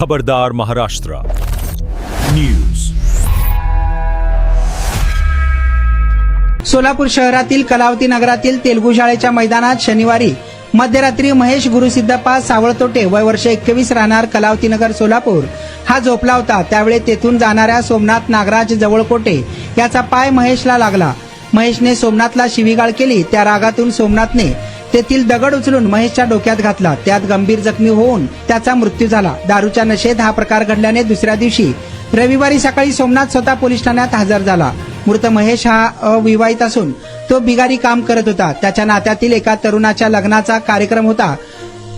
खबरदार महाराष्ट्र न्यूज। सोलापूर शहरातील कलावती नगरातील तेलगू शाळेच्या मैदानात शनिवारी मध्यरात्री महेश गुरुसिद्धप्पा सावळतोटे वय वर्ष 21 राहणार कलावती नगर सोलापूर हा झोपला होता। त्यावेळी तेथून जाणाऱ्या सोमनाथ नागराज जवळकोटे याचा पाय महेशला लागला। महेशने सोमनाथला शिवीगाळ केली। त्या रागातून सोमनाथने तेथील दगड उचलून महेशच्या डोक्यात घातला। त्यात गंभीर जखमी होऊन त्याचा मृत्यू झाला। दारूच्या नशेत हा प्रकार घडल्याने दुसऱ्या दिवशी रविवारी सकाळी सोमनाथ स्वतः पोलीस ठाण्यात हजर झाला। मृत महेश हा अविवाहित असून तो बिगारी काम करत होता। त्याच्या नात्यातील एका तरुणाच्या लग्नाचा कार्यक्रम होता।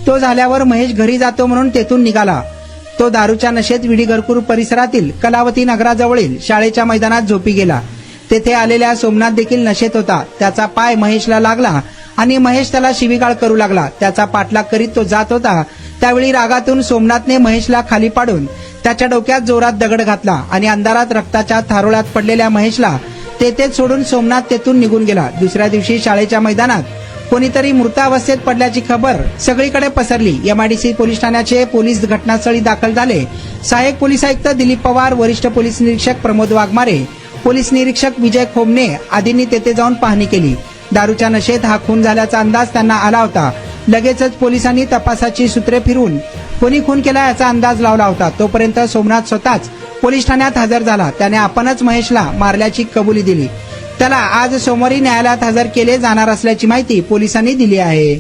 तो झाल्यावर महेश घरी जातो म्हणून तेथून निघाला। तो दारूच्या नशेत विडी घरकुर परिसरातील कलावती नगराजवळील शाळेच्या मैदानात झोपी गेला। तेथे आलेल्या सोमनाथ देखील नशेत होता। त्याचा पाय महेशला लागला आणि महेश त्याला शिवीगाळ करू लागला। त्याचा पाठलाग करीत तो जात होता। त्यावेळी रागातून सोमनाथने महेशला खाली पाडून त्याच्या डोक्यात जोरात दगड घातला आणि अंधारात रक्ताच्या थारोळ्यात पडलेल्या महेशला तेथेच सोडून सोमनाथ तेथून निघून गेला। दुसऱ्या दिवशी शाळेच्या मैदानात कोणीतरी मृतावस्थेत पडल्याची खबर सगळीकडे पसरली। एमआयडीसी पोलीस ठाण्याचे पोलीस घटनास्थळी दाखल झाले। सहाय्यक पोलीस आयुक्त दिलीप पवार, वरिष्ठ पोलीस निरीक्षक प्रमोद वाघमारे, पोलीस निरीक्षक विजय खोमणे आदींनी तेथे जाऊन पाहणी केली। दारूच्या नशेत हा खून झाल्याचा अंदाज त्यांना आला होता। लगेचच पोलिसांनी तपासाची सूत्रे फिरवून कोणी खून केला याचा अंदाज लावला होता। तोपर्यंत सोमनाथ स्वतःच पोलीस ठाण्यात हजर झाला। त्याने आपणच महेशला मारल्याची कबुली दिली। त्याला आज सोमवारी न्यायालयात हजर केले जाणार असल्याची माहिती पोलिसांनी दिली आहे।